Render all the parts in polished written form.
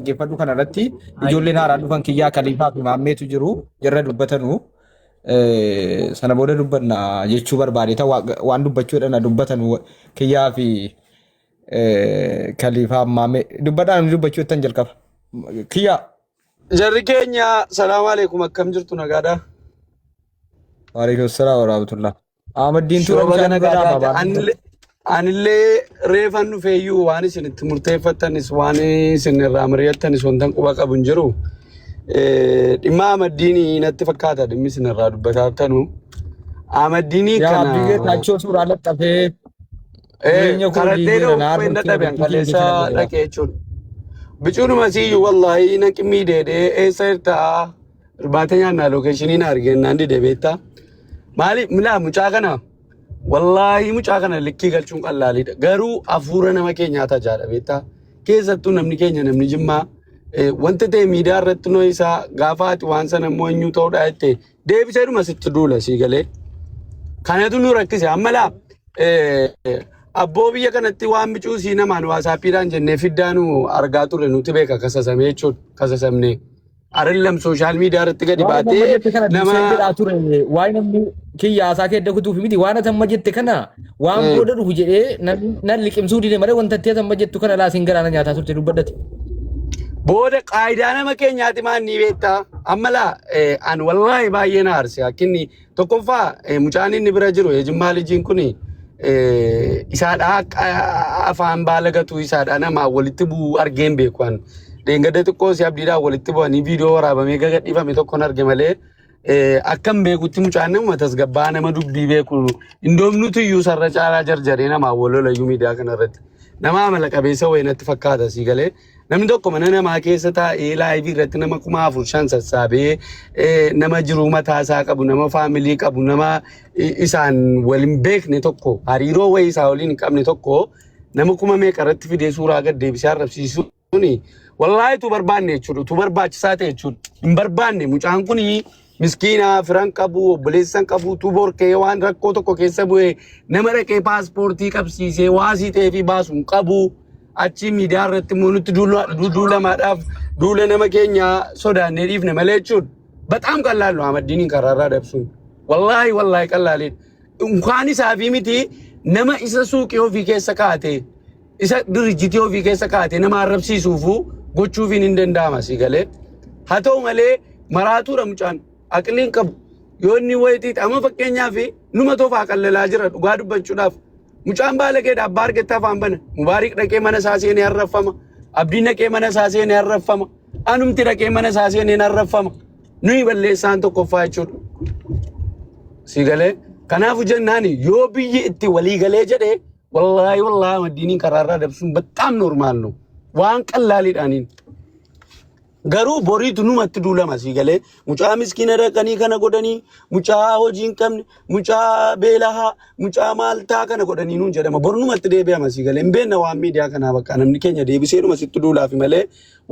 dhaggeeffadhu kana irratti ijoolleen haaraa dhufan kiyyaa Kaliifaa fi Maammeetu jiru jarra dubbatanu sana booda dubbanna jechuu barbaade waan dubbachuudhaan dubbatan kiyyaa fi Kaliifaa Maammee dubbadhaan dubbachuu ittiin jalqaba kiyyaa. Jarri keenya salaamu alaikum akkam jirtu nagaadha. Waalaikum salaam wa rahmatullah. Ahmadiin tura nagaadha. Anillee reefan dhufeeyyuu waan isinitti murteeffattanis waan isin irraa mari'attanis wantan quba qabu hin jiru. Dhimma Ahmadiin natti fakkaata dhimmi isin irraa dubbataattanu. Ahmadiin kana biyya taachoo suuraa laxxafee karadhee dhoofu hin dadhabe kaleessa dhaqee jechuudha. Bichuun masiyyuu wallahi naqimii deedee eessa irtaa irbaata nyaannaa lookeeshiniin argennaan dide beektaa. Maali milaa mucaa kana wallahi mucaa kana likkii galchuun qallaaliidha. Garuu hafuura nama keenyaa tajaajila beektaa. Keessattuu namni keenya namni Jimmaa wanta ta'e miidiyaa irratti noo isaa gaafa ati waan sana immoo eenyu ta'uudha jettee deebisee dhuma sitti duula sii galee. Kanatu nu rakkise ammalaa abboo biyya kanatti waan bicuu sii namaan waasaappiidhaan jennee fiddaanu argaa turre nuti beeka kasasamee jechuudha kasasamnee. Arallam sooshaal miidiyaa irratti gadi baatee nama waan namni kiyyaasaa keedda kutuuf miti waan atamma jette kana waan booda dhufu jedhee nan liqimsuu dide malee wanta itti atamma jettu kana laasiin garaana nyaataa turte dubbadhate. Booda qaayidaa nama keenyaati maan ni beektaa ammalaa an wallaahi baay'ee na aarse akkinni tokkoffaa mucaan inni bira jiru Jimmaa lijiin kuni isaadhaa afaan baala gatuu isaadhaa namaa walitti bu'uu argeen beekuan. Dengada xiqqoo si abdiidhaan walitti bu'anii viidiyoo waraabamee gagadhiifame tokkoon arge malee akkam beekutti mucaan nama tasgabbaa nama dubbii beeku indoomnutu iyyuu sarara caalaa jarjaree namaa walolayyuu miidiyaa kanarratti nama amala qabeessa wayinatti fakkaata si galee namni tokko mana namaa keessa taa'ee laayivii irratti nama 4,500 sassaabee nama jiruu mataasaa qabu nama faamilii qabu nama isaan waliin beekne tokko hariiroo wayii isaa waliin hin qabne tokko nama 1,000 irratti fidee suuraa gad deebisee arrabsiisuuni. Wallahi tu barbaanne jechuudha tu barbaachisaa ta'e jechuudha hin barbaanne mucaan kuni miskiina firan qabu obboleessan qabu tu borkee waan rakkoo tokko keessa bu'e nama dhaqee paaspoortii qabsiisee waasii ta'ee fi baasuun qabu achi miidiyaa irratti immoo nutti duulamaadhaaf duula nama keenya sodaannee dhiifne malee jechuudha. Bataam qallaallu Ahmadiin karaarraa dabsuun wallahi qallaalee unkaan isaa fi miti nama isa suuqii ofii keessa kaa'ate isa dirjitii ofii keessa kaa'ate nama arrabsiisuufu gochuufiin hin danda'ama si galee haa ta'u malee maraatuudha mucaan aqliin qabu yoo inni wayitiidha amma fakkeenyaaf numa toofaa qallalaa jira dhugaa dubbachuudhaaf mucaan baala keedha abbaa argatta afaan bana mubaarik dhaqee mana isaa seenee arrafama abdiin dhaqee mana isaa seenee arrafama anumti dhaqee mana isaa seenee arrafama nuyi balleessaan tokkoffaa jechuudha si galee kanaafu jennaani yoo biyyi itti walii galee jedhee wallahi Ahmadiin karaarraa dabsuun bataam normaal no waan qallaaliidhaaniin garuu boriitu numatti duulama si galee mucaa miskiina dhaqanii kana godhanii mucaa hojii hin qabne mucaa beelahaa mucaa maaltaa kana godhanii nuun jedhama bor numatti deebi'ama si galee hin beekna waan miidiyaa kanaa bakka namni keenya deebisee dhuma sitti duulaafi malee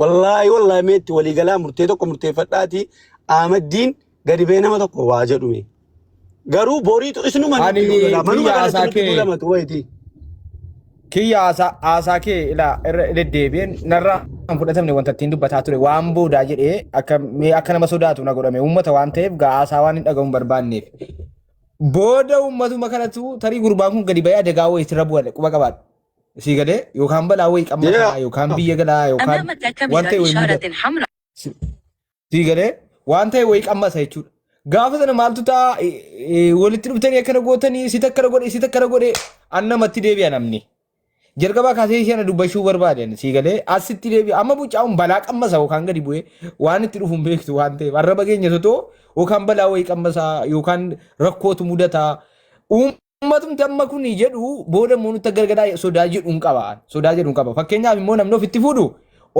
wallahi meetti waliigalaa murtee tokko murteeffadhaati Ahmadiin gadi bee nama tokko waa jedhume garuu boriitu isnuma nutti duulama manuma kanatti duulamatu wayitii. Kiyya aasaa kee irra deddeebi'een narraa kan fudhatamne wanta ittiin dubbataa ture waan boodaa jedhee akka nama sodaatu na godhame uummata waan ta'eef aasaa waan hin dhagahuun barbaanneef. Booda uummatuma kanatu tarii gurbaan kun gadi ba'ee adagaa wayii irra bu'aa quba qabaadha. Sii galee yookaan balaa wayii qabmataa yookaan biyya galaa yookaan waan ta'e wayii mudata. Sii galee waan ta'e wayii qammasa jechuudha. Gaafa sana maaltu ta'a walitti dhuftanii akkana gootanii si takkana godhe annamatti deebi'a namni. Jalqabaa kaasee isheen dubbachuu barbaadan sii galee asitti deebi'a amma bucaa'uun balaa qammasa yookaan gadi bu'ee waan itti dhufuun beektu waan ta'eef arraba keenya totoo yookaan balaa wayii qammasaa yookaan rakkootu mudataa uummatumti amma kun jedhu booda immoo nutti gargaraa sodaa jedhuun qaba fakkeenyaaf immoo namni ofitti fuudhu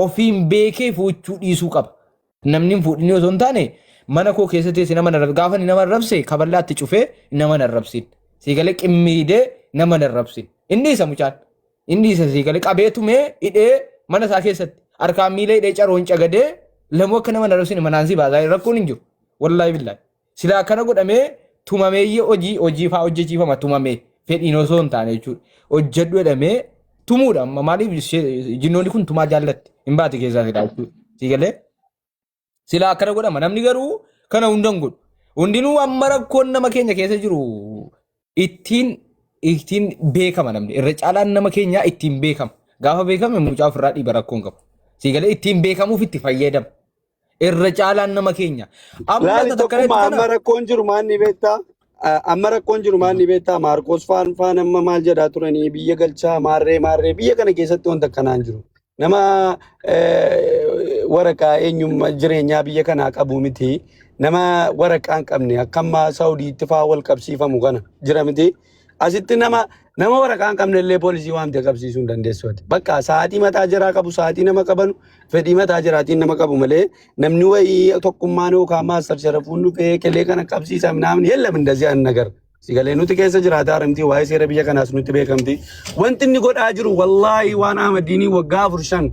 ofiin beekee fuuchuu dhiisuu qaba namni hin fuudhini osoo hin taane mana koo keessa teesse nama gaafa nama arrabse kaballaatti cufee nama arrabsin sii galee qimmiidee nama arrabsin inni isa mucaan. Inni isa sii galee qabeetumee hidhee mana isaa keessatti harkaan miila hidhee caroon cagadee lamoo akka nama arrabsine manaan si baasaa rakkoon hin jiru wallahi billahi silaa akkana godhamee tumameeyye hojii fa'aa hojjechiifama tumamee fedhiin osoo hin taane jechuudha hojjedhu jedhamee tumuudha maaliif jinnoonni kun tumaa jaallatti hin baate keessaa jedha siigalee sila akkana godhama namni garuu kana hundan godhu hundinuu amma rakkoon nama keenya keessa jiru ittiin beekama namni irra caalaan nama keenyaa ittiin beekama gaafa beekame mucaa ofirraa dhiiba rakkoon qabu siigalee ittiin beekamuuf itti fayyadama irra caalaan nama keenya Laali tokkummaa amma rakkoon jiru maanni beektaa? Amma rakkoon jiru maanni beektaa? Maarqos faan amma maal jedhaa turanii biyya galchaa maarree biyya kana keessatti wanta akkanaan jiru. Nama waraqaa eenyummaa jireenyaa biyya kanaa qabu miti. Nama waraqaa hin qabne akkamma Saawudiitti fa'aa wal qabsiifamu kana jira miti. Asitti nama waraqaa hin qabne illee poolisii waamtee qabsiisuu hin dandeessu. Bakka sa'aatii mataa jiraa qabu sa'aatii nama qabanu fedhii mataa jiraatiin nama qabu malee namni wayii tokkummaan yookaan maastar sharafuun dhufee kelee kana qabsiisa namni yella mindazii an nagar. Sigalee nuti keessa jiraataa haramti waa'ee seera biyya kanaas nuti beekamti. Wanti inni godhaa jiru wallaahi waan Ahmadiinii waggaa 4-5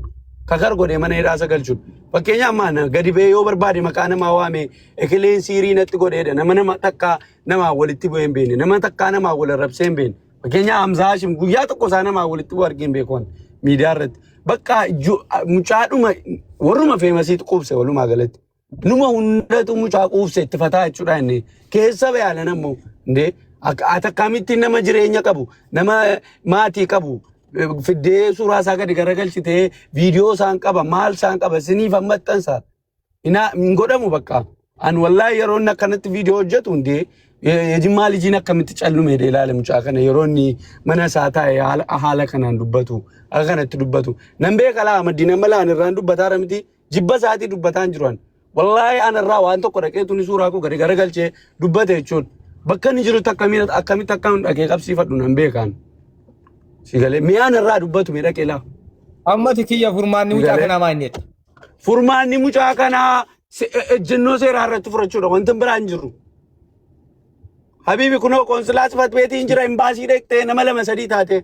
kakar godhee mana hidhaa sagalchuun. Fakkeenyaaf maana gadi ba'ee yoo barbaade maqaa namaa waame ekileen siirii natti godheedha nama takkaa namaa walitti bu'ee hin beekne nama takkaa namaa wal arrabsee hin beekne. Fakkeenyaaf Hamzaa Hashim guyyaa tokko isaa namaa walitti bu'u argee hin beeku miidiyaa irratti. Bakka mucaadhuma warruma feemasiitu quubse walumaa galatti. Numa hundatu mucaa quubse itti fataa jechuudha inni keessa beeyala nammoo indee ati akkamittiin nama jireenya qabu nama maatii qabu fiddee suuraa isaa gadi garagalchitee viidiyoo isaan qaba maal isaan qaba siniif ammaxxansa hin godhamu bakka an wallaahi yeroo inni akkanatti viidiyoo hojjetu indee Jimmaa lijiin akkamitti callume dee ilaale mucaa kana yeroo inni mana isaa taa'e haala kanaan dubbatu akka kanatti dubbatu nan beeka laa Ahmadiin amma laan irraan dubbataa ramiti jibba isaatii dubbataan jiran wallaahi an irraa waan tokko dhaqeetu ni suuraa koo gadi garagalchee dubbate jechuun bakka inni jirutti akkamitti akkam dhaqee qabsiifadhu nan beekaan sigalee mi'aan irraa dubbatu mee dhaqee laa. Ammati kiyya furmaanni mucaa kanaa maa inni Furmaanni mucaa kanaa ejjennoo seeraa irratti furachuudha wanti biraan hin jirru. Habibi kunoo konsilaa sifat beetii hin jira imbaasii dhaqxee nama 2-3 taate.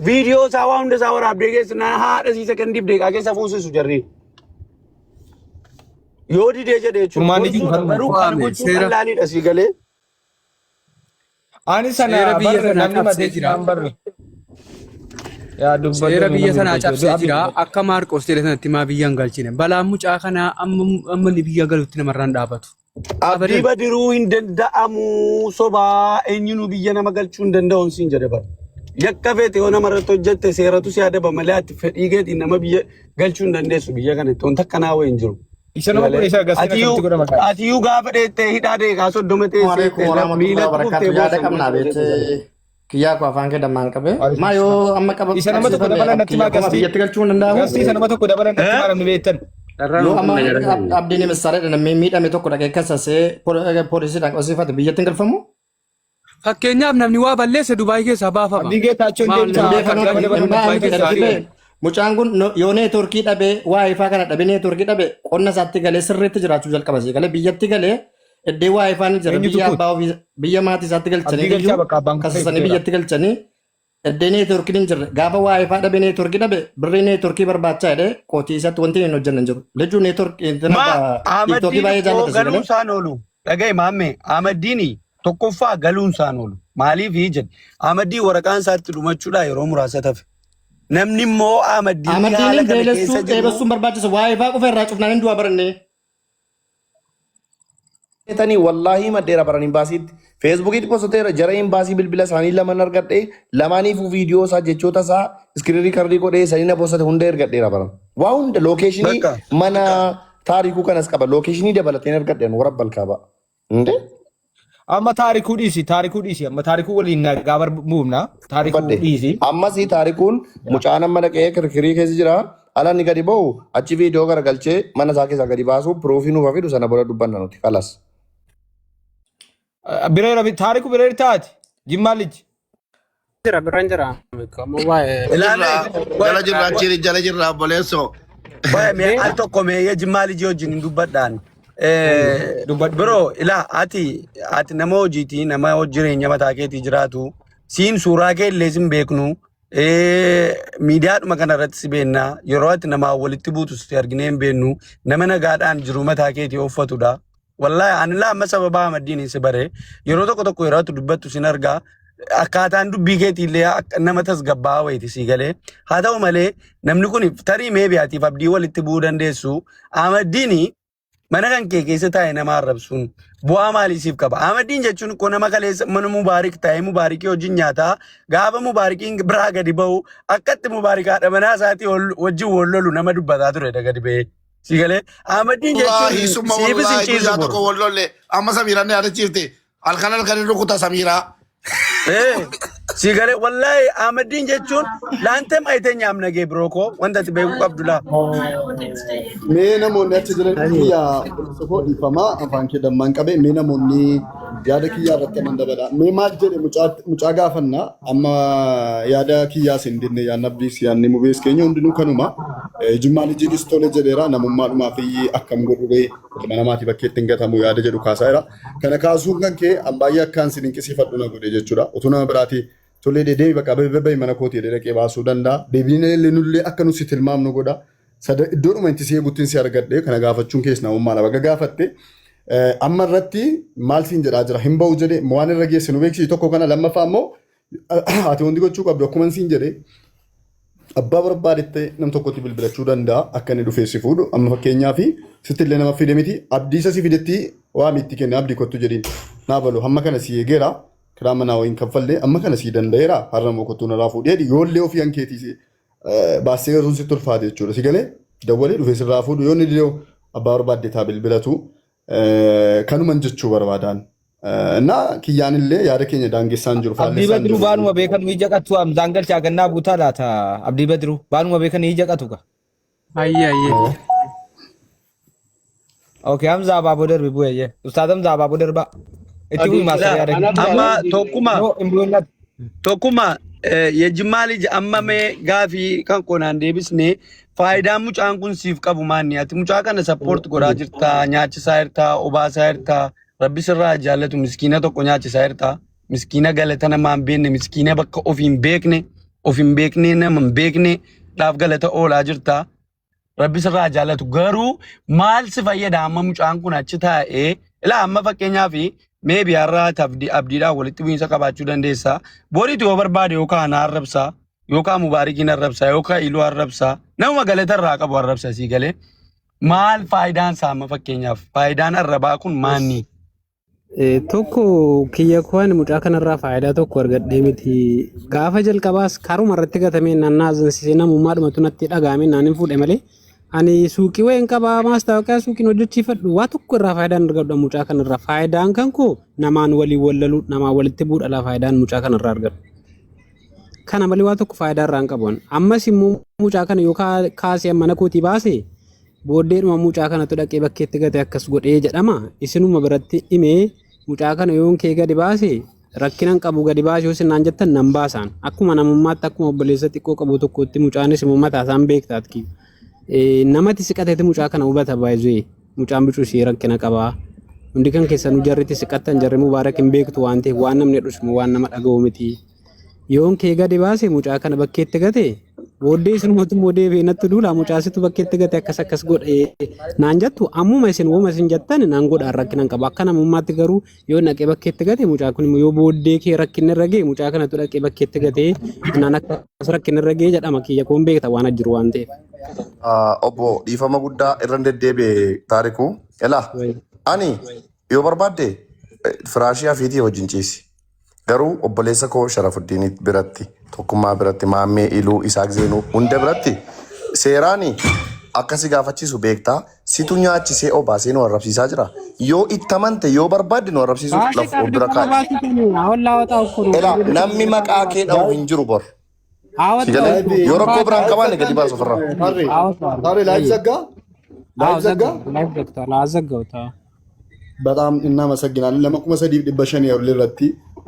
Viidiyoo isaa waan hunda isaa waraabdee keessa na haadha siisa kendiif deeqaa keessa fuusisu jarri. Yoo didee jedhee jechuudha. Garuu kan gochuu qallaanidha sii galee. Ani sana namni matee jira. Seera biyya sanaa cabsee jira akka Maarqos jedhe sanatti maa biyyaan galchine balaan mucaa kanaa amma ni biyya galuutti namarraan dhaabatu. Abdii badiruu hin danda'amu sobaa eenyinuu biyya nama galchuu hin danda'uun siin jedhe bara. Yakka feete yoo namarratti hojjette seeratu si adaba malee ati fedhii keetiin nama biyya galchuu hin dandeessu biyya kanatti wanta akkanaa wayii hin jiru. Atiyyuu gaafa dheettee hidhaa deekaa 30 teessee miila tuuftee booda. Kiyyaa koo afaan kee dammaan qabe. Maa yoo amma qaba. Isa nama tokko dabalan natti maa gastii. Biyyatti galchuu hin danda'amu. Gastii isa nama tokko dabalan natti maa namni beektan. Yoo amma abdiin misaalee namni miidhame tokko dhaqee kassasee poolisiidhaan qosiifate biyyatti hin galfamu. Fakkeenyaaf namni waa balleesse Dubaay keessaa baafama. Abdii Geetaachoon deemtaa. Mucaan kun yoo neetworkii dhabee waa ifaa kana dhabee neetworkii dhabee qonna isaatti galee sirriitti jiraachuu jalqaba galee biyyatti galee iddee waa ifaan jira biyya abbaa ofii biyya maatii isaatti galchanii kassasanii biyyatti galchanii iddee neetworkiin hin jirre gaafa waa ifaa dhabee neetworkii dhabee birrii neetworkii barbaachaa jedhee kootii isaatti wanti hin hojjennan jiru lejuu neetworkii tiktokii baay'ee jaallata galuun isaan oolu dhaga'i maamme Ahmadiin tokkoffaa galuun isaan oolu maaliif jedhe Ahmadiin waraqaan isaatti dhumachuudha yeroo muraasa tafe. Namni immoo Ahmadiin beelessuun dheebessuun barbaachisa waa ifaa qofa irraa cufnaan hin du'a barannee. Tani wallahi maddeera baran imbaasiitti feesbuukiitti posteera jara imbaasii bilbila isaanii lamaan argadhe lamaaniifuu viidiyoo isaa jechoota isaa iskiriirii kardii godhee sanii na postate hunda ergadheera baran. Waa hunda lookeeshinii mana taarikuu kanas qaba lookeeshinii dabalateen ergadheen warra balkaaba. Amma taarikuu dhiisi amma taarikuu waliin gaabar buufna taarikuu dhiisi. Ammas taarikuun mucaan amma dhaqee kirkirii keessa jira ala ni gadi ba'u achi viidiyoo garagalchee mana isaa keessaa gadi baasu piroofii nuuf hafidu sana booda dubbanna nuti kalas. Bireera taariku bireera taati Jimmaa liji. Jira biraan jira. Jala jirra achiin jala jirra boleessoo. Mee al tokko mee Jimmaa liji wajjin hin dubbadhaan. Bro ilaa ati nama hojiiti nama jireenya mataa keetii jiraatu siin suuraa kee illee sin beeknu miidiyaadhuma kanarratti si beennaa yeroo ati namaa walitti buutu si arginee hin beennu nama nagaadhaan jiru mataa keetii uffatudha. Wallahi ani laa amma sababa Ahmadiin si bare yeroo tokko yeroo ati dubbattu sin argaa akkaataan dubbii keetiillee nama tasgabbaa wayti si galee haa ta'u malee namni kun tarii mee biyaatiif abdii walitti bu'uu dandeessu Ahmadiin mana kan kee keessa taa'ee nama arrabsuun bu'aa maaliisiif qaba Ahmadiin jechuun ko nama kaleessa mana Mubaarik taa'ee Mubaarikii wajjin nyaataa gaafa Mubaarikiin biraa gadi ba'u akkatti Mubaarikaadha manaa isaatii wajjin wal lolu nama dubbataa ture gadi ba'ee si galee Ahmadiin jechuun siifis hin ciisu tokko wal lolle amma Samiiraan yaadachiifte halkan rukuta Samiiraa. Sigale wallahi Ahmadiin jechuun laante maayitee nyaamna gee biroko wanta ati beeku Abdullah. Mee namoonni achi jiran kiyyaa sokoo dhiifamaa afaan kee dammaan qabee mee namoonni yaada kiyyaa irratti nan dabala. Mee maal jedhe mucaa gaafannaa amma yaada kiyyaa sin dinne yaadni abdiis yaadni mubees keenya hundinuu kanuma. Jimmaa lijiinis tole jedheera namummaadhumaa fi akkam godhuree ilma namaati bakkeetti hin gatamu yaada jedhu kaasaa jira. Kana kaasuun kan kee ambaayyaa akkaan sin hinqisiifadhu na godhe jechuudha. Utuu nama biraati tolee deebii bakka baay'ee mana kootii dhaqee baasuu danda'a. Deebiin illee nullee akka nuti tilmaamnu godha. Iddoodhuma inti si eeguutti si argadhe kana gaafachuun keessa namummaa lama gaafatte. Amma irratti maal siin jedhaa jira hin ba'u jedhee waan irra geesse nu beeksisi tokko kana lammaffaa immoo ati wanti gochuu qabdu akkuma siin jedhee abbaa barbaadetti nam tokkotti bilbilachuu danda'a akka inni dhufeessi fuudhu amma fakkeenyaa fi sitti illee nama fide miti abdiisa si fidetti waa mitti kenne abdii kottu jedhiin naa balu hamma kana si eegeera kiraa manaa wayiin kaffallee amma kana si danda'eera har'a moo kottuu narraa fuudhee yoollee ofii hankeetii baasee yeroo sitti ulfaate jechuudha si galee dawwalee dhufeessirraa fuudhu yoonni illee abbaa barbaaddetaa bilbilatu kanuman jechuu barbaadan. Na kiyyaan illee yaada keenya daangessaan jiru Abdii Badru baanuma beekan ija qatu amzaan galcha gannaa buutaa laata Abdii Badru baanuma beekan ija qatu ka. Ayye. Okay Hamza Ababu Darbi bu'ee Ustaad Hamza Ababu Darba. Itti bu'ii maasii yaada. Amma tokkuma የጅማ ልጅ አመሜ ጋፊ kan konaan deebisne faayidaan mucaan kun siif qabu maanni ati mucaa kana support godhaa jirta nyaachisaa jirta obaasaa jirta rabbi sirraa jaallatu miskiina tokko nyaachisaa jirta miskiina galata namaa hin beekne miskiina bakka of hin beekne nama hin beekne dhaaf galata oolaa jirta rabbi sirraa jaallatu garuu maal si fayyada amma mucaan kun achi taa'ee ilaa amma fakkeenyaaf maybe har'a abdiidhaan walitti bu'iinsa qabaachuu dandeessa. Boodiitu yoo barbaade yookaan arrabsaa yookaan Mubaarikiin arrabsaa yookaan Iluu arrabsaa nama galata irraa qabu arrabsa sii galee maal faayidaan isaa amma fakkeenyaaf faayidaan arrabaa kun maanni? Tokko kiyya kuwaan mucaa kanarraa faayidaa tokko argadhee miti. Gaafa jalqabaas karuma irratti gatamee naannaazinsisee namummaadhuma tunatti dhagaamee naan hin fuudhe malee ani suuqii wayin qabaa maastaawoqaa suuqiin hojjechiifadhu waa tokko irraa faayidaan argadhu mucaa kanarraa faayidaan kan koo namaan walii wallalu namaa walitti buudhala faayidaan mucaa kanarraa argadhu. Kana malee waa tokko faayidaa irraa hin qaban. Ammas immoo mucaa kana yoo kaasee mana kootii baase booddeedhuma mucaa kanatu dhaqee bakkeetti gate akkas godhee jedhama. Isinuma biratti himee mucaa kana yoon kee gadi baase rakkinan qabu gadi baase yoo sinaan jettan nan baasaan. Akkuma namummaatti akkuma obboleessa xiqqoo qabu tokkotti mucaanis immoo mataa isaan beektaati. Namatti siqateeti mucaa kana hubata baay'ee mucaan bicuu ishee rakkina qabaa. Hundi kan keessan jarritti siqattan jarri Mubaarak hin beektu waan ta'eef waan namni dhusmu waan nama dhaga'u miti. Yoon kee gadi baase mucaa kana bakkeetti gate booddee isinumatu moodee beenatti duula mucaasitu bakkeetti gate akkas godhee naan jettu ammuma isin wooma isin jettan naan godhaan rakkinan qaba akka namummaatti garuu yoo naqee bakkeetti gate mucaa kun yoo booddee kee rakkinni irra gee mucaa kanatu dhaqee bakkeetti gate naan akkas rakkinni irra gee jedhama kiyya koon beekta waan jiru waan ta'eef. Obbo dhiifama guddaa irra deddeebi'e taariku elaa ani yoo barbaadde firaashii afiitii wajjin ciisi. Garuu obboleessa koo Sharafuddin biratti tokkummaa biratti maammee Iluu Isaaq Zeenuu hunda biratti seeraani akkasi gaafachiisu beektaa situ nyaachisee obaasee nu arrabsiisaa jira. Yoo itti amante yoo barbaadde nu arrabsiisuuf lafa bira kaa'e. Namni maqaa kee dha'u hin jiru bor. Yoo rakkoo biraan qabaanne gadi baasu ofirraa. Taare laayif zaggaa? በጣም እናመሰግናለን። ለመቁመ ሰዲብ ዲበሸን ያው ለረቲ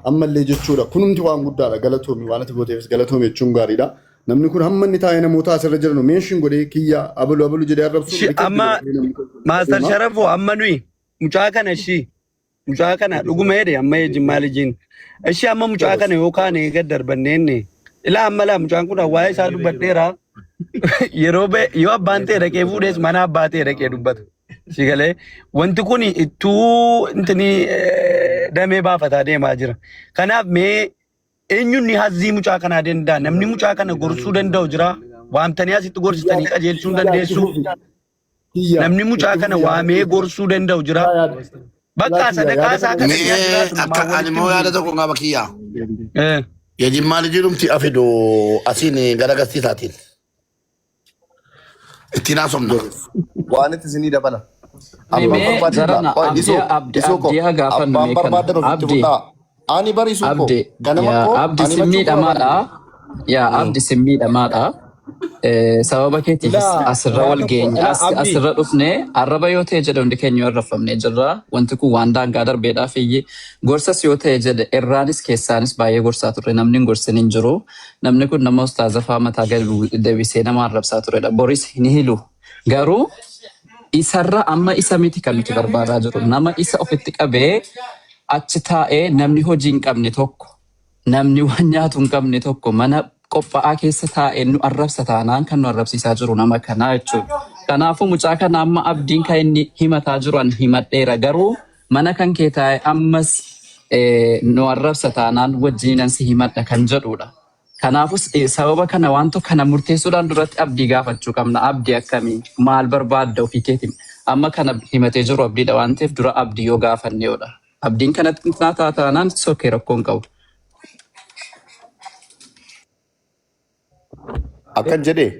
አመለ ጀቹራ ኩኑምቲ ዋን ጉዳላ ገለቶሚ ዋነት ጎቴስ ገለቶሚ ቹን ጋሪዳ namni kun hamma inni taa'ee namoota asirra jiran meeshiin godhee kiyya abalu jedhee arrabsu amma maastar sharafu amma nuyi mucaa kana mucaa kana dhuguma hedhe amma Jimmaa lijiin amma mucaa kana yookaan gad darbanneenne ilaa amma laa mucaan kun waa'ee isaa dubbadheera yoo abbaan ta'e dhaqee fuudhees mana abbaa ta'e dhaqee dubbata sigalee wanti kun ittuu intini damee baafataa deemaa jira kanaaf mee eenyuun hazzii mucaa kanaa danda'a namni mucaa kana gorsuu danda'u jira waamtanii asitti gorsitanii qajeelchuu dandeessu namni mucaa kana waamee gorsuu danda'u jira bakka sadaqaa isaa kana akka ani moo yaada tokko qaba kiyya yajimmaa lijirumti afido asiin gara gastiisaatiin ittiin haasofna waan itti isinii dabala. Ani barisu ko ganama ko abdi simmiidhamaadha yaa abdi simmiidhamaadha sababa keetiifis asirra wal geenya asirra dhufne arraba yoo ta'e jedhe hundi keenya arrafamne jirra wanti kun waan daangaa darbeedhaaf iyyi gorsas yoo ta'e jedhe irraanis keessaanis baay'ee gorsaa turre namni hin gorsin hin jiru namni kun nama ustaaza fa'aa mataa gadi deebisee nama arrabsaa turedha boris hin hilu garuu isarra amma isa miti kan nuti barbaadaa jiru nama isa ofitti qabee achi taa'ee namni hojii hin qabne tokko namni waan nyaatu hin qabne tokko mana qophaa'aa keessa taa'ee nu arrabsa taanaan kan nu arrabsiisaa jiru nama kanaa jechuudha. Kanaafuu mucaa kana amma abdiin kan inni himataa jiru an himadheera garuu mana kan kee taa'ee ammas nu arrabsa taanaan wajjinan si himadha kan jedhudha. Kanaafuu sababa kana wanto kana murteessuudhaan duratti abdii gaafachuu qabna. Abdii akkamii maal barbaadda ofii keetiin amma kana himatee jiru abdiidha waan ta'eef dura abdii yoo gaafanneedha. Abdiin kanatti taataanaan sokkee rakkoon qabu. Akkan jedhee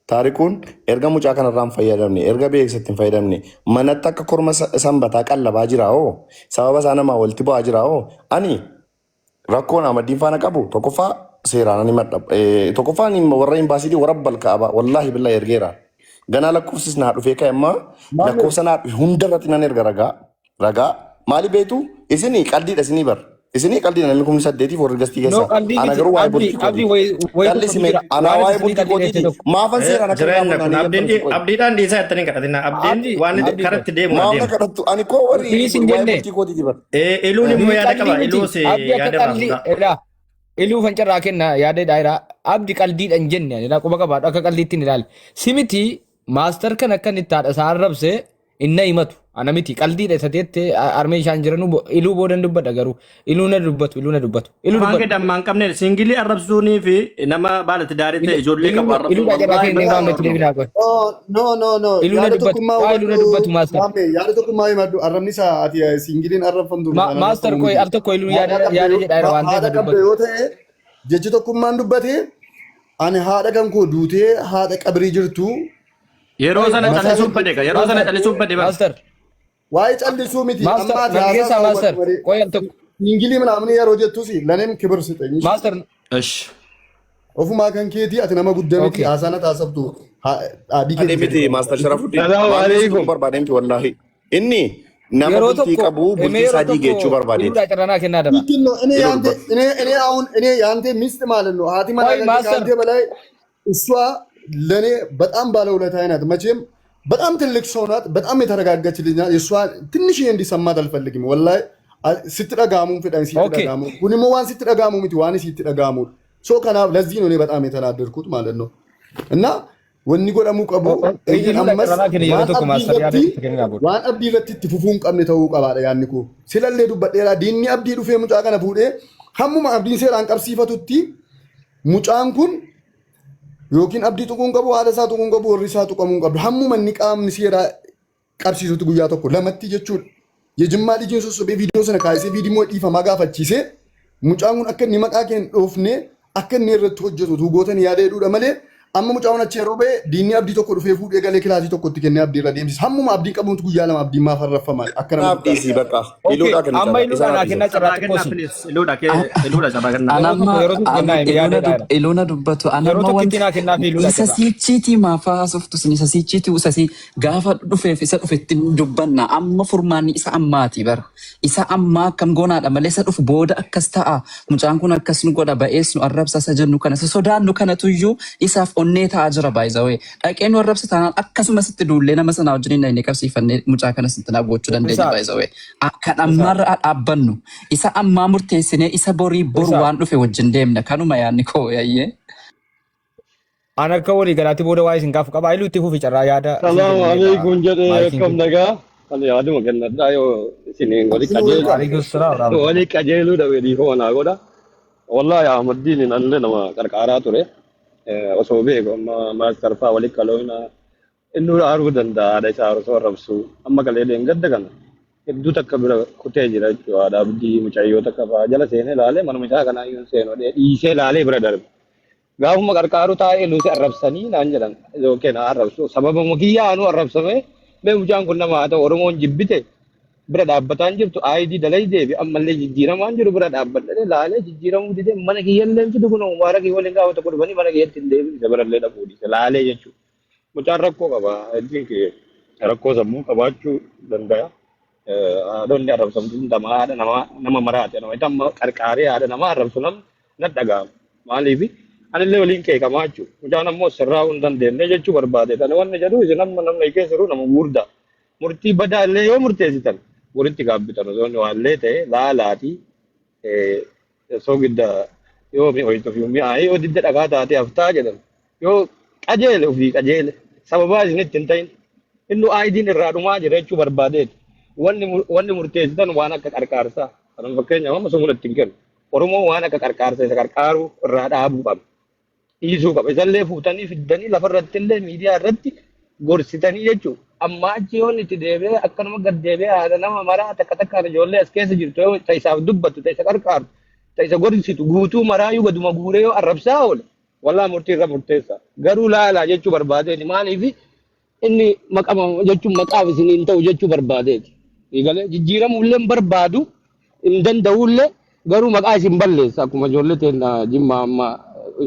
taarikuun erga mucaa kanarraan fayyadamne erga beeksatti hin fayyadamne manatti akka korma sanbataa qallabaa jira oo sababa isaa namaa walitti bu'aa jira oo ani rakkoon amaddiin faana qabu tokkoffaa seeraan ani madha tokkoffaan warra imbaasiitii warra balkaaba wallaahi billaa ergeera ganaa lakkoofsis naa dhufee ka'emmaa lakkoofsa naa dhufe hundarratti nan erga ragaa maali beetu isinii qaldiidha isinii bar isinii qaldiidha namni kumni saddeetiif warri gastii keessa ana garuu waa'ee bultii qallisime ana waa'ee bultii kootiiti maafan seeraan akka abdiidhaan dhiisaa jettanii kadhatina abdiin waan karatti deemu maafna kadhattu ani koo warri waa'ee bultii kootiiti bar iluun immoo yaada qaba iluus yaada baafna iluu fancarraa kenna yaada daayiraa abdi qaldiidha hin jenne ani quba qabaadhu akka qaldiitti ilaali simiti maastar kan akka inni itti haadha isaa arrabse inna himatu ana miti qaldiidha isa teette armee ishaan jiran iluu boodan dubbadha garuu iluu na dubbatu waan gadammaan qabne singilii arrabsuunii fi nama baalatti daarii ta'e ijoollee qabu iluu dhagaa kee inni raamnetti deebinaa qoy no iluu na dubbatu maastar yaada tokkummaa himadhu arrabni isaa ati singiliin arrabfamtu maastar qoy al tokko iluu yaada jedhaa waan ta'e dubbatu yoo ta'e jechi tokkummaan dubbate ani haadha kan koo duutee haadha qabrii jirtu yeroo sana callisuun fedhe maastar waa'ee callisuu miti maastar qoy al tokko singilii ምናምን yeroo jettusi ለኔም ክብር ስጠኝ maastar እሺ ofumaa kan keetii ati nama guddaa miti haasana taasiftu adii miti maastar sharafuddin barbaademti wallaahi inni nama bultii qabu bultii isaa diigechuu barbaadeeti እኔ አሁን እኔ ያንተ ሚስት ማለት ነው ሀቲ ከአንተ በላይ እሷ ለእኔ በጣም ባለውለታዬ ናት መቼም በጣም ትልቅ ሰው ናት በጣም የተረጋጋች ልጅ ናት የእሷ ትንሽ እንዲሰማት አልፈልግም ወላሂ ስትደጋሙ ፍዳን ስትደጋሙ ሁኒሞ ዋን ስትደጋሙ ሚቲ ዋን ስትደጋሙ ሶ ከናብ ለዚህ ነው እኔ በጣም የተናደድኩት ማለት ነው እና ወኒ ጎዳሙ ቀቡ አመስ ዋን አብዲ ረቲ ትፉፉን ቀምነ ተው ቀባለ ያንኩ ስለለ ዱበዴራ ዲኒ አብዲ ዱፌ ሙጫ ከነ ፉዴ ሐሙማ አብዲን ሴራን ቀብሲፈቱቲ ሙጫን ኩን yookiin abdii tuquun qabu haadha isaa tuquun qabu warri isaa tuqamuun qabdu hammuma inni qaamni seeraa qabsiisutti guyyaa tokko lamatti jechuudha. Yejimmaa dhijiin sossobee viidiyoo sana kaasee viidiyoo dhiifamaa gaafachiisee mucaan kun akka inni maqaa keenya dhoofne akka inni irratti hojjetu tuugootan yaada hedduudha malee amma mucaan achi yeroo ba'e diinni abdii tokko dhufee fuudhee galee kilaasii tokkotti kennee abdii irra deemsisa. Hammuma abdiin qabuun guyyaa lama abdiin maaf harraffamaa akka nama abdiisi bakka iluudha kenna amma iluudha kenna carraa iluuna dubbatu anamma wanti isa siichiitii maafa haasoftu sin isa siichiitii usasi gaafa dhufeef isa dhufetti dubbanna amma furmaanni isa ammaati bara isa ammaa akkam goonaadha malee isa dhufu booda akkas ta'a mucaan kun akkas nu godha ba'ees nu arrabsa isa jennu kana isa sodaannu kanatuyyuu isaaf onnee ta'aa jira baay'isawee dhaqee nu arrabsa taanaan akkasuma sitti duullee nama sanaa wajjin inni qabsiifannee mucaa kana sitti naa gochuu dandeenya baay'isawee kan ammaarra dhaabbannu isa ammaa murteessinee isa borii boru waan dhufe wajjin deemna kanuma yaadni koo yayyee. An akka walii galaatti booda waa'ee isin gaafa qaba iluutti fufi carraa yaada. Salaamu alaikum jedhee akkam nagaa kan yaaduma kennadhaa yoo isin walii qajeeluu dhabee dhiifama naa godha. wallahi Ahmaddiin anallee nama qarqaaraa ture. Osoo beeku amma maastar fa'aa walitti qaloona inni aaruu danda'a haadha isaa osoo arrabsu amma galee gadda kana hedduu takka bira kutee jira jechuudha. Haadha abdii mucayyoo takka fa'aa jala seenee ilaalee manuma isaa kanaa iyyuu seenuu dhiisee ilaalee bira darbe. Gaafuma qarqaaru taa'ee luusee arrabsanii naan jedhan yookiin arrabsu sababa mukiyyaa anu arrabsame mee mucaan kun nama haa ta'u Oromoon jibbite bira dhaabbataan jirtu aayidii dalay deebi ammallee jijjiiramaan jiru bira dhaabbadhee laalee jijjiiramuu didee mana kiyyallee fidu kun waarakii waliin gaafa tokko dhufanii mana kiyyatti hin deebiin isa birallee dhabuu dhiise laalee jechuudha. Mucaan rakkoo qaba heddiin kee rakkoo sammuu qabaachuu danda'a. Haadhonni arrabsamtu haadha nama maraate nama itti amma qarqaaree haadha nama arrabsu nam na dhaga'ama maaliifi anillee waliin keekamaa jechuudha. Mucaan ammoo sirraa'uu hin dandeenye jechuu barbaade. Kana wanni jedhu isin amma namni keessa jiru nama guddaa. Murtii badaa illee yoo murteessitan walitti gaabbitan osoo inni waan ta'e laalaatii soogidda yoo mi'ooytu fi mi'aayi yoo didda dhagaa taate haftaa jedhan yoo qajeele ofii qajeele sababaa isinitti hin ta'in inni aayidiin irraa dhumaa jira jechuu barbaadeeti. Wanni murteessitan waan akka qarqaarsaa. Kan fakkeenyaaf amma sun mul'atti hin kennu. Oromoo waan akka qarqaarsa isa qarqaaruu irraa dhaabuu qaba. Dhiisuu qaba. Isallee fuutanii fiddanii lafarratti illee miidiyaa irratti gorsitanii jechuudha. Amma achi yoon itti deebi'ee akkanuma gad deebi'ee haadha nama maraa takka takkaan ijoollee as keessa jirtu yoo ta'isaaf dubbattu ta'isa qarqaartu ta'isa gorsitu guutuu maraayyuu gaduma guuree yoo arrabsaa oole wallaa murtii irra murteessa. Garuu laalaa jechuu barbaadeeti maaliifi inni maqama jechuun maqaaf isiniin ta'u jechuu barbaadeeti. Jijjiiramuullee hin barbaadu hin danda'ullee garuu maqaa isin balleessa akkuma ijoollee teenya jimmaa amma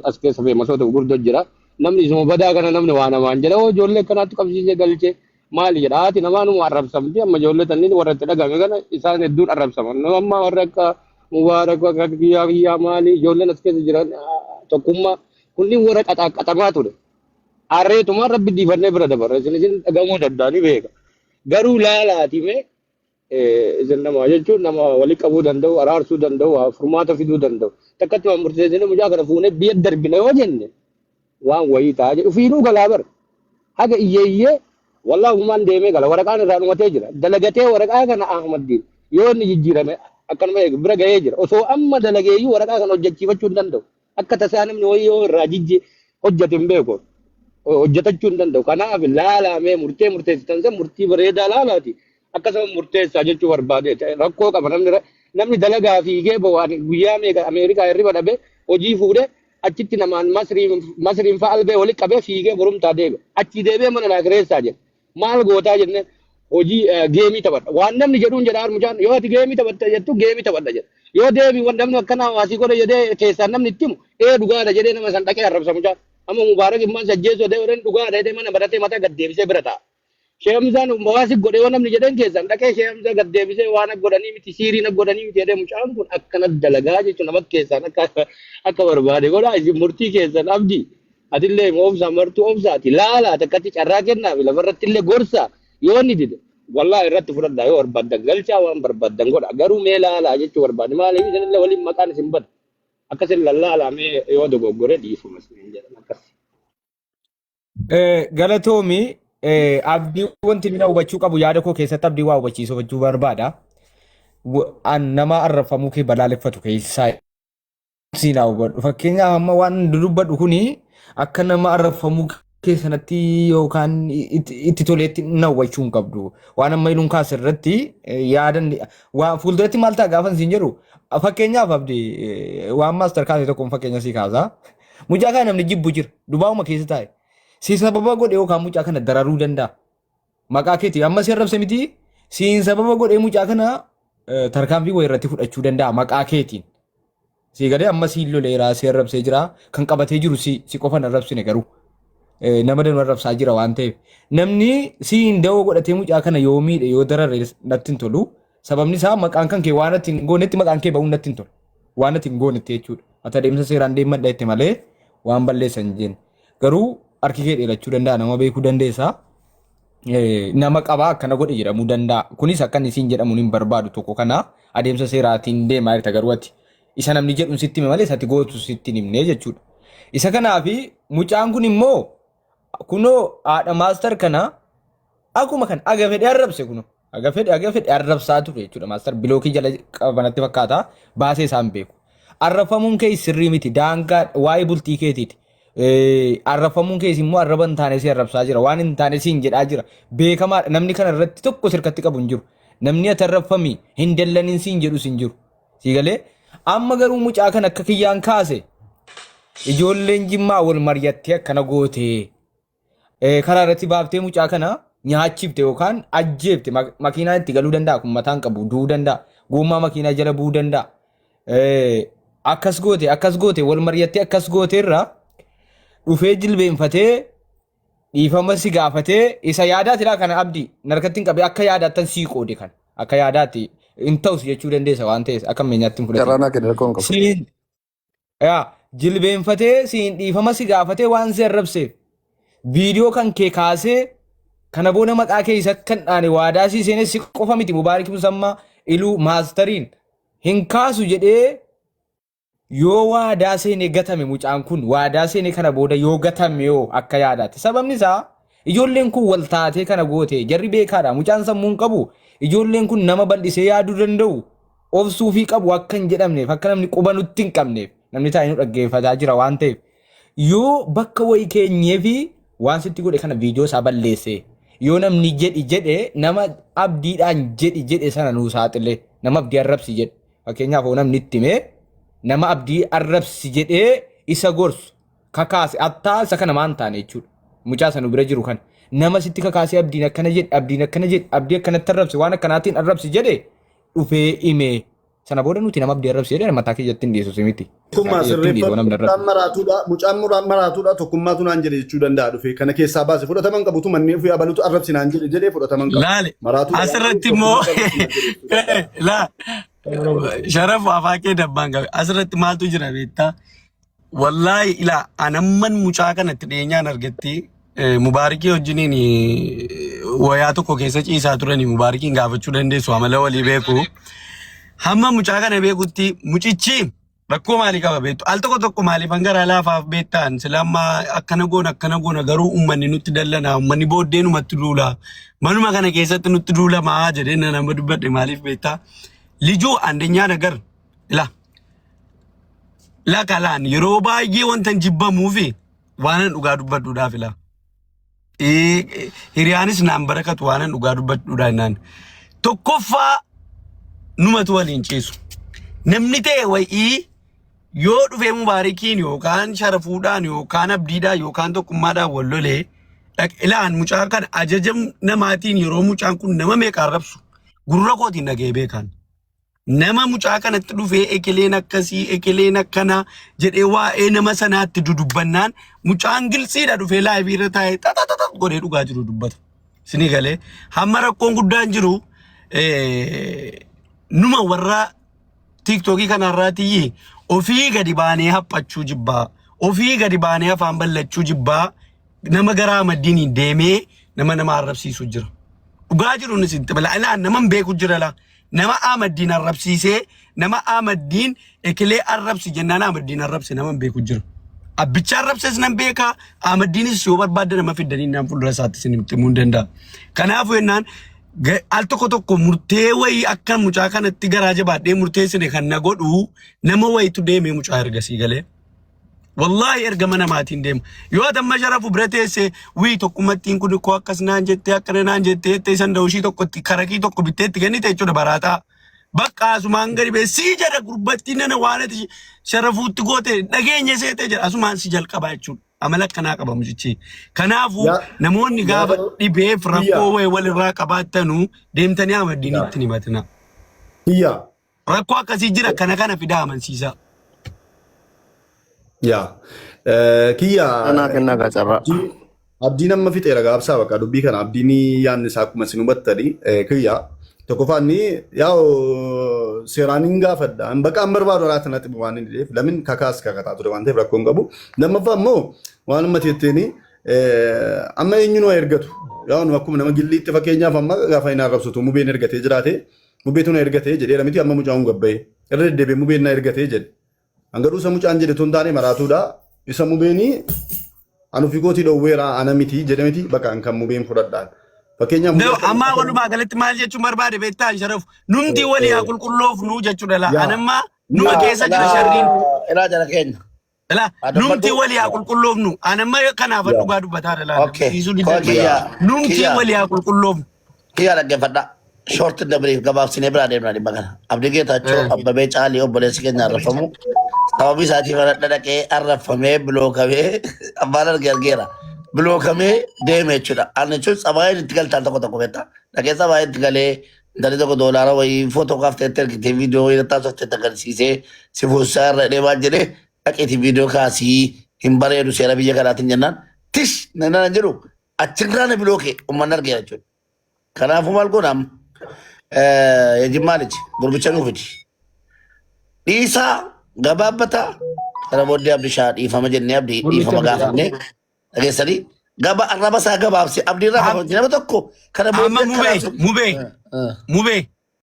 as keessa feemasoota gurguddoo jira. Namni isuma badaa kana namni waa namaan jedha ijoollee akkanaatti qabsiisee galchee maali jedha haati namaa numa arrabsamti amma ijoollee tanniin warra itti dhagame kana isaan hedduun arrabsaman amma warra akka mubaarak akka kiyyaa maali ijoolleen as keessa jiran tokkummaa kunniin warra qaxaaqaxamaa ture. Harreetumaan rabbi dhiifannee bira dabarre isin dhagamuu danda'anii beeka. Garuu laalaatimee isin nama jechuun nama walii qabuu danda'u araarsuu danda'u furmaata fiduu danda'u takkatti waan murteessine mucaa kana fuunee biyya darbine yoo jenne waan wayii ta'a jedhu fiinuu galaa bara haga iyyeeyyee wallaahi uumaan deemee gala waraqaan irraa dhumatee jira dalagatee waraqaa kana Ahmaddiin yoo inni jijjiirame akkanuma bira gahee jira osoo amma dalageeyyuu waraqaa kana hojjechiifachuu hin danda'u akka tasaa namni wayii yoo irraa hojjete hin beeku hojjetachuu hin danda'u kanaaf laalamee murteessitan san murtii bareedaa laalaati akkasuma murteessaa jechuu barbaade rakkoo qaba namni dalagaa fiigee bawaan guyyaa meeqa Ameerikaa hirriba dhabe hojii fuudhee achitti namaan masriin fa'a albee walitti qabee fiigee borumtaa deebe achi deebee mana naa kireessaa jedhe maal gootaa jenne hojii geemii taphadha waan namni jedhuun jedha mucaan yoo ati geemii taphatta jettu geemii taphadha jedha yoo deebii waan namni akkana hawaasii godhe jedhee keessaan namni itti himu dhugaadha jedhee nama san dhaqee arrabsa mucaan amma mubaarak immaan sajjeessoo ta'e dhugaadha jedhee mana baratee mataa gad deebisee bira ta'a. Sheemsaan hawaasi godhe yoo namni jedhan keessan dhaqee sheemsa gad deebisee waan godhanii miti siirii godhanii miti jedhee mucaan kun akkana dalagaa jechuun nama keessan akka barbaade godhaa isin murtii keessan abdii atillee oomsaa martuu oomsaati laalaa takkatti carraa kennaaf lafarratti illee gorsaa yoo inni dide wallaa irratti fudhadhaa yoo barbaadan galchaa waan barbaadan godha garuu mee laalaa jechuu barbaade maaliif isinillee waliin maqaan isin bada akkasin lallaalaa mee yoo dogoggore dhiifuma isin jedhan akkas. Galatoomi abdii wanti mina hubachuu qabu yaada koo keessatti abdii waa hubachiisuu barbaada. Nama arrafamuu kee balaaleffatu keessaa siinaa hubadhu. Fakkeenyaaf amma waan dubbadhu kuni akka nama arrafamuu keessanatti yookaan itti toleetti na hubachuu hin qabdu. Waan amma iluun kaas irratti yaadan waan fuulduratti maal ta'a gaafa siin jedhu fakkeenyaaf abdii waan maastar kaasee tokkoon fakkeenya sii kaasaa. Mucaa kana namni jibbu jira dubaa'uma keessa taa'e. Si sababa godhe yookaan mucaa kana dararuu danda'a. Maqaa keetii amma si arrabse miti siin sababa godhe mucaa kana tarkaanfii wayii irratti fudhachuu danda'a maqaa keetiin. Si gadee amma si loleeraa si arrabsee jira kan qabatee jiru si qofan arrabsine garuu nama danuu arrabsaa jira waan ta'eef namni si hin da'oo godhatee mucaa kana yoo miidhe yoo darare natti hin tolu sababni isaa maqaan kan kee waan ittiin goonetti maqaan kee ba'uun natti hin tolu waan ittiin goonetti jechuudha. Ata deemsa seeraan deemadha itti malee waan balleessan jeen garuu harki kee dheerachuu danda'a nama beekuu dandeessa. Nama qabaa akkana godhe jedhamuu danda'a. Kunis akkan isiin jedhamuun hin barbaadu tokko kana adeemsa seeraatiin deemaa jirta garuu ati isa namni jedhuun sitti hime malee isatti gootu sitti himnee jechuudha. Isa kanaafi mucaan kun immoo kunoo haadha maastar kana akkuma kan aga fedhe arrabse kunoo aga fedhe arrabsaa ture jechuudha. Maastar bilookii jala qabanatti fakkaata baasee isaan beeku. arrafamuun kee sirrii miti daangaa waa'ee bultii keetiiti. Arrafamuun kee immoo arraban taane si arrabsaa jira waan hin taane siin jedhaa jira beekamaa namni kana irratti tokko sirkatti qabu hin jiru namni ati arrafamii hin dallanin siin jedhu siin jiru sii galee amma garuu mucaa kan akka kiyyaan kaase ijoolleen jimmaa wal mari'attee akkana gootee karaa irratti baaftee mucaa kana nyaachifte yookaan ajjeefte makiinaa itti galuu danda'a kun mataan qabu du'uu danda'a gommaa makiinaa jala bu'uu danda'a akkas goote wal mari'attee akkas goote irraa dhufee jilbeenfatee dhiifama si gaafatee isa yaadaati laa kana abdii narkatti hin qabee akka yaadaattan sii qoode kan akka yaadaatti hin ta'us jechuu dandeessa waan ta'eef akka meenyaatti hin fudhatu. Jilbeenfatee siin dhiifama si gaafatee waan si arrabseef viidiyoo kan kee kaasee kana booda maqaa kee isa kan dhaane waadaa sii seenee si qofa miti Mubaarik Musammaa iluu maastariin hin kaasu jedhee yoo waadaa seenee gatame mucaan kun waadaa seenee kana booda yoo gatame yoo akka yaadaatti sababni isaa ijoolleen kun wal taatee kana goote jarri beekaadha mucaan sammuun qabu ijoolleen kun nama bal'isee yaaduu danda'u obsuu fi qabu akka hin jedhamneef akka namni quba nutti hin qabneef namni taa'ee nu dhaggeeffataa jira waan ta'eef yoo bakka wayii keenyee fi waan sitti godhe kana viidiyoo isaa balleesse yoo namni jedhe nama abdiidhaan jedhe sana nuu saaxile nama abdii arrabsi jedhe fakkeenyaaf yoo namni itti himee nama abdii arrabsi jedhee isa gorsu kakaase attaa isa kana maan taane jechuudha mucaa sana bira jiru kan nama sitti kakaasee abdiin akkana jedhe abdii akkanatti arrabsi waan akkanaatiin arrabsi jedhe dhufee himee sana booda nuti nama abdii arrabsi jedhe mataa keeyyatti hin dhiyeessu miti. Tokkummaa sirreeffatu mucaan maraatuudha tokkummaatu naan jedhe jechuu danda'a dhufe kana keessaa baase fudhataman qabutu manni ofii abalutu arrabsi naan jedhe fudhataman qabu. Laale asirratti immoo sharaf afaa kee dabbaan qabe asirratti maaltu jira beektaa wallaahi ilaa anamman mucaa kanatti dhiyeenyaan argetti Mubaarikii wajjiniin wayaa tokko keessa ciisaa turanii Mubaarikiin gaafachuu dandeessu amala walii beeku hamma mucaa kana beekutti mucichi rakkoo maalii qaba beektu al tokko maaliif hangara laafaaf beektaan silamma akkana goona garuu uummanni nutti dallana uummanni booddee numatti duula manuma kana keessatti nutti duula maa jedhee nama dubbadhe maaliif beektaa lijuu andeenyaa nagar la kalaan yeroo baay'ee wanta jibbamuu fi waan dhugaa dubbadhuudhaaf ila hiriyaanis naan barakatu waan dhugaa dubbadhuudhaan naan tokkoffaa numatu waliin ciisu namni ta'e wayii yoo dhufee Mubaarikiin yookaan sharafuudhaan yookaan abdiidhaan yookaan tokkummaadhaan wal lolee ilaan mucaa kan ajaja namaatiin yeroo mucaan kun nama meeqa arrabsu gurra kootiin dhagee beekan nama mucaa kanatti dhufee ekeleen akkasii ekeleen akkana jedhee waa'ee nama sanaatti dudubbannaan mucaan gilsiidha dhufee laayivii irra taa'ee xaxaxaxat godhee dhugaa jiru dubbata sinii galee hamma rakkoon guddaan jiru numa warra tiktokii kanarraatiyyi ofii gadi baanee haphachuu jibbaa ofii gadi baanee afaan ballachuu jibbaa nama garaa maddiin deemee nama arrabsiisu jira dhugaa jiru nisitti bala ilaan nama beeku jira la nama Ahmadiin arrabsiisee nama Ahmadiin ekelee arrabsi jennaan Ahmadiin arrabsi nama beeku jira abbicha arrabses nan beeka Ahmadiinis yoo barbaadde nama fiddanii naan fuuldura isaatti isin himuu danda'a kanaafuu jennaan al tokko murtee wayii akka mucaa kanatti garaa jabaadhee murteessine kan na godhu nama wayitu deemee mucaa ergasii galee wallahi erga mana maatiin deema yoo damma sharafu bira teesse wii tokkummattiin kun ko akkas naan jettee akkana naan jettee san dawushii tokkotti karakii tokko bitteetti kennite jechuudha baraataa bakka asumaan gadi bee sii jedha gurbattii nana waan ati sharafuutti goote dhageenya seete jedha asumaan si jalqabaa jechuudha amala akkanaa qaba mucichi kanaafuu namoonni gaafa dhibeef rakkoo wayii walirraa qabaattanu deemtanii Ahmadiinitti ni himatina rakkoo akkasii jira kana fidaa amansiisaa. Kiyya Ana kenna gacarra. abdiin amma fixeera gaabsaa bakka dubbii kana abdiin yaanni isaa akkuma isin hubattani kiyya tokkoffaanni yaa'u seeraan hin gaafadha bakka an barbaadu laata natti waan hin dhiyeef lamin kakaas kakataa ture waan ta'eef rakkoon qabu lammaffaa immoo waan amma teetteeni amma eenyuun waa ergatu yaa'u akkuma nama gilliitti fakkeenyaaf amma gaafa hin arrabsatu mubeen ergatee jiraate mubeetu na ergatee jedheera miti amma mucaan gabba'e irra deddeebi'ee mubeen na ergatee jedhe Anggaru isa mucaan jedhe tun taane maraatuudha isa mubeeni anu figooti dhoowweera ana miti jedhe miti bakka kan mubeen fudhadhaan fakkeenyaaf amma walumaa galatti maal jechuun barbaade beektaa sharafu numti walii haa qulqulloof nuu jechuudha la anamma Numa keessa jira sharriin. Ilaa jala keenya. Ila numti walii haa qulqulloofnu. Anamma kanaaf dhugaa dubbataa dhala. Okay. Dhiisuu didda. Numti walii haa qulqulloofnu. Kiyyaa dhaggeeffadha. Short dabriif gabaabsinee biraa deemna dhimma kana. Abdii Geetaachoo Abbabee Caalii obboleessi keenya arrafamu. Sababii isaatii mana dhadhaqee arrafamee bilookamee abbaan argeera. Bilookamee deeme jechuudha. Ani jechuun sabaayeen itti galtaan tokko tokko beektaa. Dhaqee sabaayeen itti galee dari tokko doolaara wayii footoo kaaftee ergitee viidiyoo wayii taasifte agarsiisee si fuusaa irra deemaa jedhee dhaqeeti viidiyoo kaasii hin bareedu seera biyya kanaatiin jennaan. Tish nana jedhu achirraa na bilookee uummanni argeera jechuudha. Kanaafuu maal godham Yajimmaalichi gurbicha nuufiti. Dhiisaa gabaabbataa kana booddee abdishaa dhiifama jennee abdii dhiifama gaafannee dhageessanii gaba arraba isaa gabaabse abdiirraa gaafamti nama tokko kana Amma mubee.